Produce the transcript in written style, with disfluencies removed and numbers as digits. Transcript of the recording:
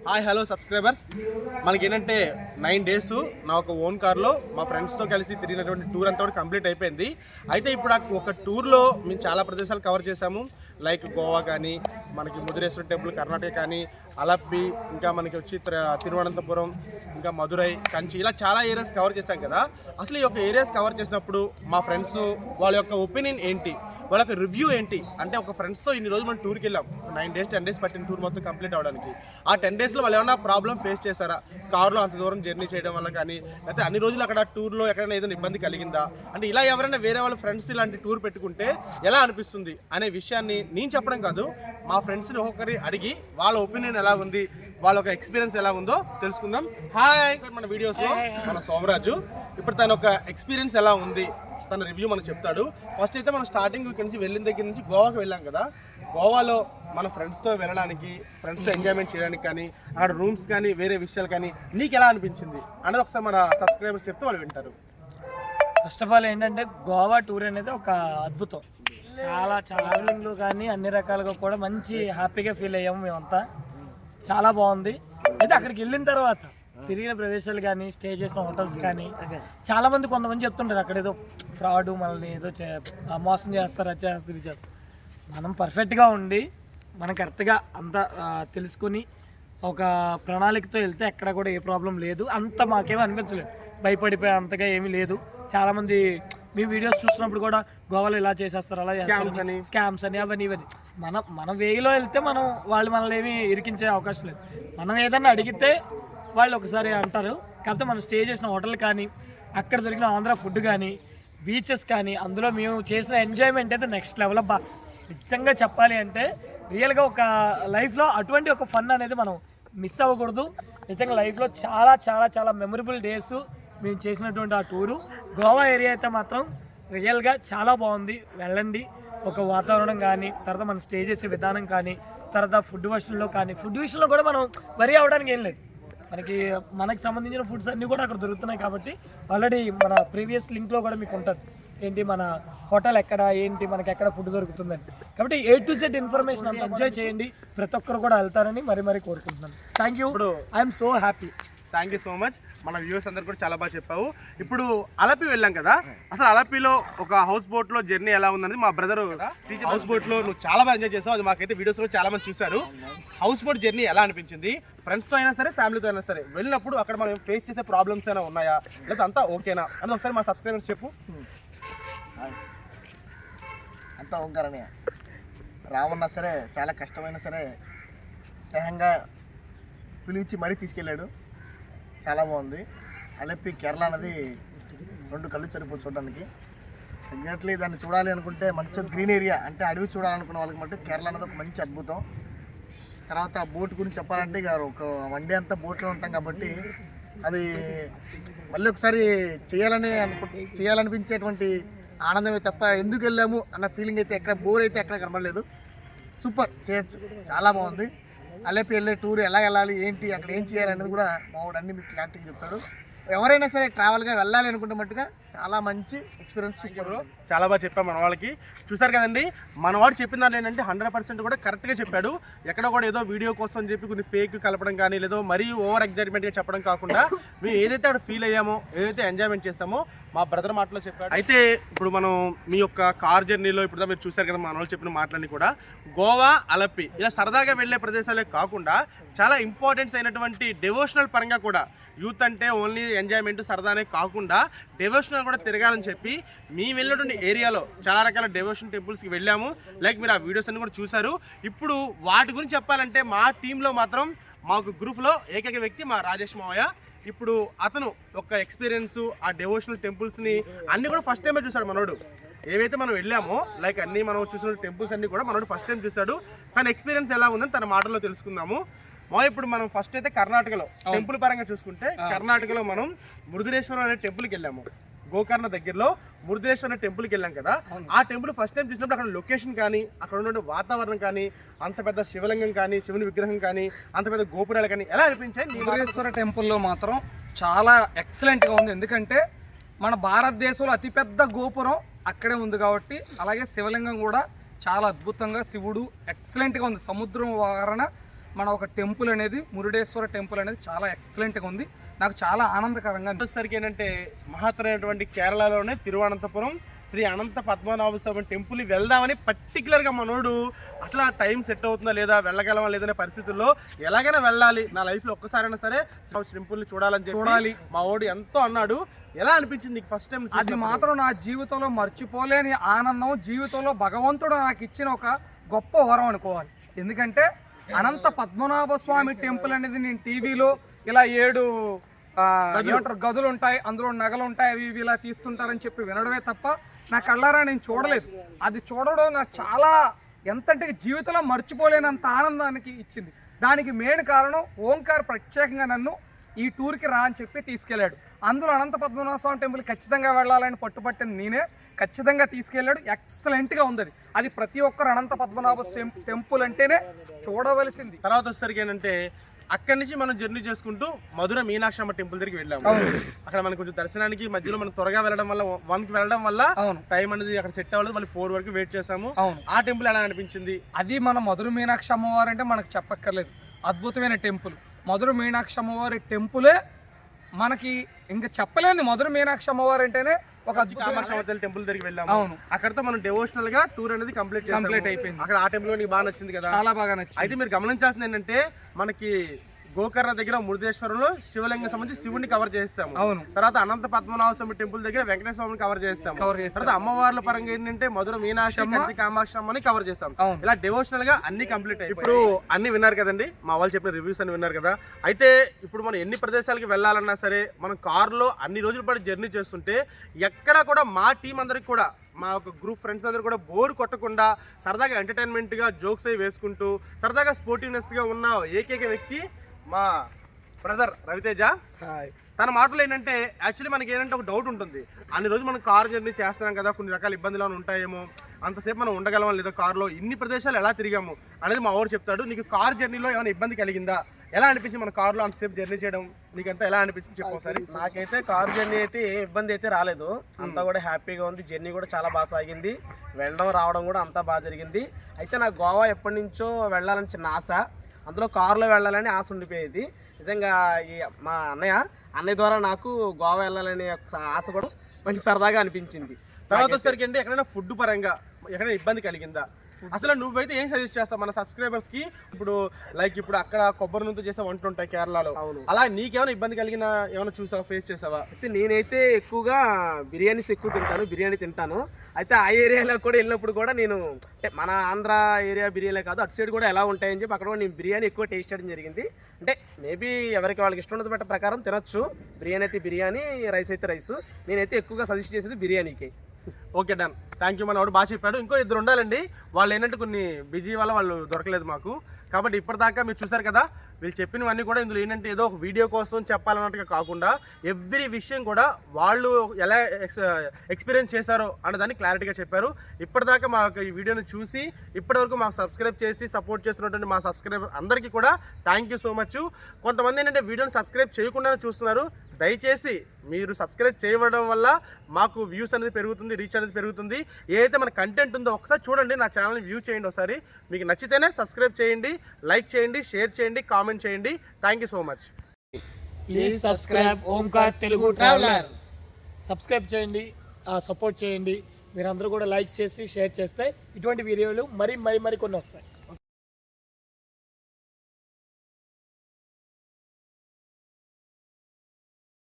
Hi hello subscribers, మనకి ఏంటంటే 9 days నా ఒక ఓన్ కార్లో మా ఫ్రెండ్స్తో కలిసి తిరిగినటువంటి టూర్ అంతా కూడా కంప్లీట్ అయిపోయింది. అయితే ఇప్పుడు ఒక టూర్లో మేము చాలా ప్రదేశాలు కవర్ చేసాము. లైక్ గోవా కానీ, మనకి ముదిరేశ్వర టెంపుల్ కర్ణాటక కానీ, అలప్పి, ఇంకా మనకి వచ్చి తిరువనంతపురం, ఇంకా మధురై, కంచి, ఇలా చాలా ఏరియాస్ కవర్ చేశాం కదా. అసలు ఈ యొక్క ఏరియాస్ కవర్ చేసినప్పుడు మా ఫ్రెండ్స్ వాళ్ళ యొక్క ఒపీనియన్ ఏంటి, వాళ్ళ యొక్క రివ్యూ ఏంటి అంటే, ఒక ఫ్రెండ్స్తో ఇన్ని రోజులు మనం టూర్కి వెళ్ళాం. 9 days 10 days పట్టిన టూర్ మొత్తం కంప్లీట్ అవ్వడానికి. ఆ 10 daysలో వాళ్ళు ఏమైనా ప్రాబ్లం ఫేస్ చేశారా, కార్లో అంత దూరం జర్నీ చేయడం వల్ల కానీ, లేకపోతే అన్ని రోజులు అక్కడ టూర్లో ఎక్కడైనా ఏదైనా ఇబ్బంది కలిగిందా, అంటే ఇలా ఎవరైనా వేరే వాళ్ళ ఫ్రెండ్స్ ఇలాంటి టూర్ పెట్టుకుంటే ఎలా అనిపిస్తుంది అనే విషయాన్ని నేను చెప్పడం కాదు, మా ఫ్రెండ్స్ని ఒక్కొక్కరి అడిగి వాళ్ళ ఒపీనియన్ ఎలా ఉంది, వాళ్ళ ఒక ఎక్స్పీరియన్స్ ఎలా ఉందో తెలుసుకుందాం. హాయ్, మన వీడియోస్లో మన సోమరాజు ఇప్పుడు తన ఒక ఎక్స్పీరియన్స్ ఎలా ఉంది, తన రివ్యూ మనకు చెప్తాడు. ఫస్ట్ అయితే మనం స్టార్టింగ్ ఇక్కడ నుంచి వెళ్ళిన దగ్గర నుంచి గోవాకి వెళ్ళాం కదా. గోవాలో మన ఫ్రెండ్స్తో వెళ్ళడానికి, ఫ్రెండ్స్తో ఎంజాయ్మెంట్ చేయడానికి కానీ, అక్కడ రూమ్స్ కానీ, వేరే విషయాలు కానీ నీకు ఎలా అనిపించింది అనేది ఒకసారి మన సబ్స్క్రైబర్స్ చెప్తే వాళ్ళు వింటారు. ఫస్ట్ ఆఫ్ ఆల్ ఏంటంటే, గోవా టూర్ అనేది ఒక అద్భుతం. చాలా ట్రావెలింగ్లో కానీ అన్ని రకాలుగా కూడా మంచి హ్యాపీగా ఫీల్ అయ్యాము మేమంతా. చాలా బాగుంది. అయితే అక్కడికి వెళ్ళిన తర్వాత తిరిగిన ప్రదేశాలు కానీ, స్టే చేసిన హోటల్స్ కానీ, చాలామంది కొంతమంది చెప్తుంటారు అక్కడ ఏదో ఫ్రాడ్, మనల్ని ఏదో మోసం చేస్తారు, అది చేస్తారు, ఇది చేస్తారు. మనం పర్ఫెక్ట్గా ఉండి మనం కరెక్ట్గా అంతా తెలుసుకొని ఒక ప్రణాళికతో వెళ్తే ఎక్కడ కూడా ఏ ప్రాబ్లం లేదు. అంత మాకేమీ అనిపించలేదు, భయపడిపోయే అంతగా ఏమీ లేదు. చాలామంది మీ వీడియోస్ చూసినప్పుడు కూడా గోవాలో ఇలా చేసేస్తారు, అలా చేస్తారు, స్కామ్స్ అని అవన్నీ ఇవన్నీ. మన వేలో వెళ్తే వాళ్ళు మనల్ని ఏమీ ఇరికించే అవకాశం లేదు. మనం ఏదన్నా అడిగితే వాళ్ళు ఒకసారి అంటారు. కాకపోతే మనం స్టే చేసిన హోటల్ కానీ, అక్కడ దొరికిన ఆంధ్ర ఫుడ్ కానీ, బీచెస్ కానీ, అందులో మేము చేసిన ఎంజాయ్మెంట్ అయితే నెక్స్ట్ లెవెల్. నిజంగా చెప్పాలి అంటే రియల్గా ఒక లైఫ్లో అటువంటి ఒక ఫన్ అనేది మనం మిస్ అవ్వకూడదు. నిజంగా లైఫ్లో చాలా చాలా చాలా మెమరబుల్ డేస్ మేము చేసినటువంటి ఆ టూరు. గోవా ఏరియా అయితే మాత్రం రియల్గా చాలా బాగుంది, వెళ్ళండి. ఒక వాతావరణం కానీ, తర్వాత మనం స్టే చేసే విధానం కానీ, తర్వాత ఫుడ్ విషయంలో కూడా మనం వరి అవ్వడానికి ఏం లేదు. మనకి సంబంధించిన ఫుడ్స్ అన్నీ కూడా అక్కడ దొరుకుతున్నాయి. కాబట్టి ఆల్రెడీ మన ప్రీవియస్ లింక్లో కూడా మీకు ఉంటుంది ఏంటి, మన హోటల్ ఎక్కడ, ఏంటి, మనకి ఎక్కడ ఫుడ్ దొరుకుతుందని. కాబట్టి A to Z ఇన్ఫర్మేషన్ అంతా ఎంజాయ్ చేయండి. ప్రతి ఒక్కరు కూడా వెళ్తారని మరీ కోరుకుంటున్నాను. Thank you. I'm so happy. Thank you so much. మన వ్యూవర్స్ అందరు కూడా చాలా బాగా చెప్పావు. ఇప్పుడు అలపి వెళ్ళాం కదా, అసలు అలపిలో ఒక హౌస్ బోట్లో జర్నీ ఎలా ఉందనేది మా బ్రదర్ హౌస్ బోట్లో నువ్వు చాలా బాగా ఎంజాయ్ చేసావు. అది మాకైతే వీడియోస్లో చాలా మంది చూశారు. హౌస్ బోట్ జర్నీ ఎలా అనిపించింది, ఫ్రెండ్స్తో అయినా సరే, ఫ్యామిలీతో అయినా సరే వెళ్ళినప్పుడు అక్కడ మనం ఫేస్ చేసే ప్రాబ్లమ్స్ అయినా ఉన్నాయా, లేదా అంతా ఓకేనా అని ఒకసారి మా సబ్స్క్రైబర్స్ చెప్పు. అంతా ఓంకారనే. రావన్నా సరే, చాలా కష్టమైనా సరే స్నేహంగా పిలిచి మరీ తీసుకెళ్ళాడు. చాలా బాగుంది. అలప్పి కేరళ అనేది 2 కళ్ళు సరిపోతుంది చూడడానికి. ఎగ్జాక్ట్లీ దాన్ని చూడాలి అనుకుంటే మంచి గ్రీన్ ఏరియా, అంటే అడవి చూడాలనుకున్న వాళ్ళకి మటు కేరళ అనేది ఒక మంచి అద్భుతం. తర్వాత బోట్ గురించి చెప్పాలంటే ఇక ఒక 1 day అంతా బోట్లో ఉంటాం కాబట్టి అది మళ్ళీ ఒకసారి చేయాలనిపించేటువంటి ఆనందమే తప్ప ఎందుకు వెళ్ళాము అన్న ఫీలింగ్ అయితే ఎక్కడ బోర్ అయితే ఎక్కడ కనబడలేదు. సూపర్, చేయొచ్చు, చాలా బాగుంది. అలపి వెళ్ళే టూర్ ఎలా వెళ్ళాలి, ఏంటి, అక్కడ ఏం చేయాలి అనేది కూడా మావాడు అన్ని మీకు క్లారిటీగా చెప్తాడు. ఎవరైనా సరే ట్రావెల్గా వెళ్ళాలి అనుకుంటే మట్టుగా చాలా మంచి ఎక్స్పీరియన్స్. సూపర్, చాలా బాగా చెప్పాం మన వాళ్ళకి. చూసారు కదండి, మనవాడు చెప్పిన దాన్ని ఏంటంటే 100% కూడా కరెక్ట్గా చెప్పాడు. ఎక్కడ కూడా ఏదో వీడియో కోసం చెప్పి కొన్ని ఫేక్ కలపడం కానీ, లేదో మరీ ఓవర్ ఎగ్జైట్మెంట్గా చెప్పడం కాకుండా మేము ఏదైతే అక్కడ ఫీల్ అయ్యామో, ఏదైతే ఎంజాయ్మెంట్ చేస్తామో మా బ్రదర్ మాటలో చెప్పాడు. అయితే ఇప్పుడు మనం మీ యొక్క కార్ జర్నీలో ఇప్పుడు మీరు చూసారు కదా, మన వాళ్ళు చెప్పిన మాటలన్నీ కూడా గోవా, అలప్పి ఇలా సరదాగా వెళ్ళే ప్రదేశాలే కాకుండా చాలా ఇంపార్టెన్స్ అయినటువంటి డివోషనల్ పరంగా కూడా, యూత్ అంటే ఓన్లీ ఎంజాయ్మెంట్ సరదానే కాకుండా డివోషనల్ కూడా తిరగాలని చెప్పి మేము వెళ్ళినటువంటి ఏరియాలో చాలా రకాల డివోషన్ టెంపుల్స్కి వెళ్ళాము. లైక్ మీరు ఆ వీడియోస్ అన్ని కూడా చూసారు. ఇప్పుడు వాటి గురించి చెప్పాలంటే మా టీంలో మాత్రం మాకు గ్రూప్లో ఏకైక వ్యక్తి మా రాజేష్ మావయ్య. ఇప్పుడు అతను ఒక ఎక్స్పీరియన్స్ ఆ డివోషనల్ టెంపుల్స్ని అన్నీ కూడా ఫస్ట్ టైమే చూశాడు మనోడు. ఏవైతే మనం వెళ్ళామో లైక్ అన్నీ మనం చూసిన టెంపుల్స్ అన్నీ కూడా మనోడు ఫస్ట్ టైం చూశాడు. తన ఎక్స్పీరియన్స్ ఎలా ఉందని తన మాటల్లో తెలుసుకుందాము. ఇప్పుడు మనం ఫస్ట్ అయితే కర్ణాటకలో టెంపుల్ పరంగా చూసుకుంటే, కర్ణాటకలో మనం మురుదేశ్వరం అనే టెంపుల్కి వెళ్ళాము. గోకర్ణ దగ్గరలో మురుదేశ్వరం అనే టెంపుల్కి వెళ్ళాం కదా. ఆ టెంపుల్ ఫస్ట్ టైం చూసినప్పుడు అక్కడ లొకేషన్ కానీ, అక్కడ ఉన్న వాతావరణం కానీ, అంత పెద్ద శివలింగం కానీ, శివుని విగ్రహం కానీ, అంత పెద్ద గోపురాలు కానీ ఎలా అనిపించాయి? మురుదేశ్వర టెంపుల్లో మాత్రం చాలా ఎక్సలెంట్గా ఉంది. ఎందుకంటే మన భారతదేశంలో అతిపెద్ద గోపురం అక్కడే ఉంది కాబట్టి, అలాగే శివలింగం కూడా చాలా అద్భుతంగా, శివుడు ఎక్సలెంట్గా ఉంది. సముద్రం వారణ మన ఒక టెంపుల్ అనేది మురుడేశ్వర టెంపుల్ అనేది చాలా ఎక్సలెంట్గా ఉంది. నాకు చాలా ఆనందకరంగా వచ్చేసరికి ఏంటంటే మహత్తరమైనటువంటి కేరళలోనే తిరువనంతపురం శ్రీ అనంత పద్మనాభ స్వామి టెంపుల్ వెళ్దామని పర్టికులర్గా మనోడు అసలు ఆ టైం సెట్ అవుతుందా లేదా వెళ్ళగలమా లేదనే పరిస్థితుల్లో ఎలాగైనా వెళ్ళాలి, నా లైఫ్లో ఒక్కసారైనా సరే టెంపుల్ని చూడాలి మా వాడు ఎంతో అన్నాడు. ఎలా అనిపించింది నీకు ఫస్ట్ టైం? అది మాత్రం నా జీవితంలో మర్చిపోలేని ఆనందం, జీవితంలో భగవంతుడు నాకు ఇచ్చిన ఒక గొప్ప వరం అనుకోవాలి. ఎందుకంటే అనంత పద్మనాభ స్వామి టెంపుల్ అనేది నేను టీవీలో ఇలా 7 గదులు ఉంటాయి, అందులో నగలు ఉంటాయి, అవి ఇవి ఇలా తీస్తుంటారని చెప్పి వినడమే తప్ప నా కళ్ళారా నేను చూడలేదు. అది చూడడం నాకు చాలా ఎంతంటే జీవితంలో మర్చిపోలేనంత ఆనందానికి ఇచ్చింది. దానికి మెయిన్ కారణం ఓంకార్ ప్రత్యేకంగా నన్ను ఈ టూర్కి రా అని చెప్పి తీసుకెళ్ళాడు. అందులో అనంత పద్మనాభ స్వామి టెంపుల్ ఖచ్చితంగా వెళ్ళాలని పట్టుపట్టింది నేనే. ఖచ్చితంగా తీసుకెళ్ళాడు. ఎక్సలెంట్గా ఉంది అది ప్రతి ఒక్కరు అనంత పద్మనాభ టెంపుల్ అంటేనే చూడవలసింది. తర్వాత వచ్చేసరికి ఏంటంటే అక్కడి నుంచి మనం జర్నీ చేసుకుంటూ మధుర మీనాక్షమ్మ టెంపుల్ దగ్గరికి వెళ్ళాము. అక్కడ మనకు కొంచెం దర్శనానికి మధ్యలో మనం త్వరగా వెళ్ళడం వల్ల 1కి వెళ్ళడం వల్ల టైం అనేది అక్కడ సెట్ అవ్వలేదు. మళ్ళీ 4 వరకు వెయిట్ చేసాము. ఆ టెంపుల్ ఎలా అనిపించింది? అది మన మధుర మీనాక్షి అమ్మవారు అంటే మనకు చెప్పక్కర్లేదు, అద్భుతమైన టెంపుల్. మధుర మీనాక్షి అమ్మవారి టెంపులే మనకి ఇంకా చెప్పలేని. మధుర మీనాక్షి అమ్మవారు అంటేనే ఒక కామాక్షి టెంపుల్ దగ్గరికి వెళ్ళాము. అక్కడతో మనం డివోషనల్ గా టూర్ అనేది కంప్లీట్ అయిపోయింది. అక్కడ ఆ టెంపుల్ నీకు బాగా నచ్చింది కదా? చాలా బాగా నచ్చింది. అయితే మీరు గమనించాల్సింది ఏంటంటే మనకి గోకర్ణ దగ్గర మురుదేశ్వరంలో శివలింగం సంబంధించి శివుడిని కవర్ చేస్తాము. తర్వాత అనంత పద్మనాభ స్వామి టెంపుల్ దగ్గర వెంకటేశ్వర స్వామిని కవర్ చేస్తాము. తర్వాత అమ్మవార్ల పరంగా ఏంటంటే మధుర మీనాక్షి, కంచి కామాక్షి అమ్మని కవర్ చేస్తాం. ఇలా డివోషనల్ గా అన్ని కంప్లీట్ అయ్యి ఇప్పుడు అన్ని విన్నారు కదండి, మా వాళ్ళు చెప్పిన రివ్యూస్ అన్ని విన్నారు కదా. అయితే ఇప్పుడు మనం ఎన్ని ప్రదేశాలకి వెళ్ళాలన్నా సరే మనం కారులో అన్ని రోజుల పాటు జర్నీ చేస్తుంటే ఎక్కడా కూడా మా టీం అందరికి కూడా మా ఒక గ్రూప్ ఫ్రెండ్స్ అందరూ కూడా బోర్ కొట్టకుండా సరదాగా ఎంటర్టైన్మెంట్గా జోక్స్ అవి వేసుకుంటూ సరదాగా స్పోర్టివ్నెస్గా ఉన్న ఏకైక వ్యక్తి మా బ్రదర్ రవితేజ. తన మాటలు ఏంటంటే యాక్చువల్లీ మనకి ఏంటంటే ఒక డౌట్ ఉంటుంది, అన్ని రోజు మనం కార్ జర్నీ చేస్తున్నాం కదా, కొన్ని రకాల ఇబ్బందులు ఉంటాయేమో, అంతసేపు మనం ఉండగలమా లేదా కారులో, ఇన్ని ప్రదేశాలు ఎలా తిరిగాము అనేది మా ఊరు చెప్తాడు. నీకు కార్ జర్నీలో ఏమైనా ఇబ్బంది కలిగిందా? ఎలా అనిపించింది మన కారులో అంతసేపు జర్నీ చేయడం? నీకంతా ఎలా అనిపించింది చెప్పు ఒకసారి. నాకైతే కారు జర్నీ అయితే ఏ ఇబ్బంది అయితే రాలేదు, అంతా కూడా హ్యాపీగా ఉంది. జర్నీ కూడా చాలా బాగా సాగింది, వెళ్ళడం రావడం కూడా అంతా బాగా జరిగింది. అయితే నాకు గోవా ఎప్పటి నుంచో వెళ్ళాలని చిన్న ఆశ, అందులో కారులో వెళ్ళాలని ఆశ ఉండిపోయేది. నిజంగా ఈ మా అన్నయ్య ద్వారా నాకు గోవా వెళ్ళాలనే ఆశ కూడా మంచి సరదాగా అనిపించింది. తర్వాత వచ్చేసరికి అంటే ఎక్కడైనా ఫుడ్ పరంగా ఎక్కడైనా ఇబ్బంది కలిగిందా? అసలు నువ్వైతే ఏం సజెస్ట్ చేస్తావు మన సబ్స్క్రైబర్స్ కి? ఇప్పుడు లైక్ ఇప్పుడు అక్కడ కొబ్బరి నూనెతో చేసే వంటలు ఉంటాయి కేరళలో, అలా నీకేమైనా ఇబ్బంది కలిగిన ఏమైనా చూసావా, ఫేస్ చేసావా? అయితే నేనైతే ఎక్కువగా బిర్యానీస్ ఎక్కువ బిర్యానీ తింటాను. అయితే ఆ ఏరియాలో కూడా వెళ్ళినప్పుడు కూడా నేను అంటే మన ఆంధ్ర ఏరియా బిర్యానీ కాదు, అటు సైడ్ కూడా ఎలా ఉంటాయని చెప్పి అక్కడ కూడా నేను బిర్యానీ ఎక్కువ టేస్ట్ చేయడం జరిగింది. అంటే మేబీ ఎవరికి వాళ్ళకి ఇష్టం ఉన్నది బట్ట ప్రకారం తినొచ్చు. బిర్యానీ అయితే బిర్యానీ, రైస్ అయితే రైస్. నేనైతే ఎక్కువగా సజెస్ట్ చేసేది బిర్యానీకి. Okay done, thank you. మన వాడు బాగా చెప్పాడు. ఇంకో 2 ఉండాలండి, వాళ్ళు ఏంటంటే కొన్ని బిజీ వల్ల వాళ్ళు దొరకలేదు మాకు. కాబట్టి ఇప్పటిదాకా మీరు చూసారు కదా, వీళ్ళు చెప్పినవన్నీ కూడా ఇందులో ఏంటంటే ఏదో ఒక వీడియో కోసం చెప్పాలన్నట్టుగా కాకుండా ఎవ్రీ విషయం కూడా వాళ్ళు ఎలా ఎక్స్పీరియన్స్ చేశారో అన్నదాన్ని క్లారిటీగా చెప్పారు. ఇప్పటిదాకా మాకు ఈ వీడియోని చూసి ఇప్పటివరకు మాకు సబ్స్క్రైబ్ చేసి సపోర్ట్ చేస్తున్నటువంటి మా సబ్స్క్రైబర్ అందరికీ కూడా థ్యాంక్ యూ సో మచ్. కొంతమంది ఏంటంటే వీడియోని సబ్స్క్రైబ్ చేయకుండానే చూస్తున్నారు. దయచేసి మీరు సబ్స్క్రైబ్ చేయడం వల్ల మాకు వ్యూస్ అనేది పెరుగుతుంది, రీచ్ అనేది పెరుగుతుంది. ఏదైతే మన కంటెంట్ ఉందో ఒకసారి చూడండి, నా ఛానల్ని వ్యూ చేయండి ఒకసారి. మీకు నచ్చితేనే సబ్స్క్రైబ్ చేయండి, లైక్ చేయండి, షేర్ చేయండి, కామెంట్ చేయండి. Thank you so much. Please subscribe Omkar Telugu traveller. Subscribe చేయండి, సపోర్ట్ చేయండి. మీరందరూ కూడా లైక్ చేసి షేర్ చేస్తే ఇటువంటి వీడియోలు మరి కొన్ని వస్తాయి.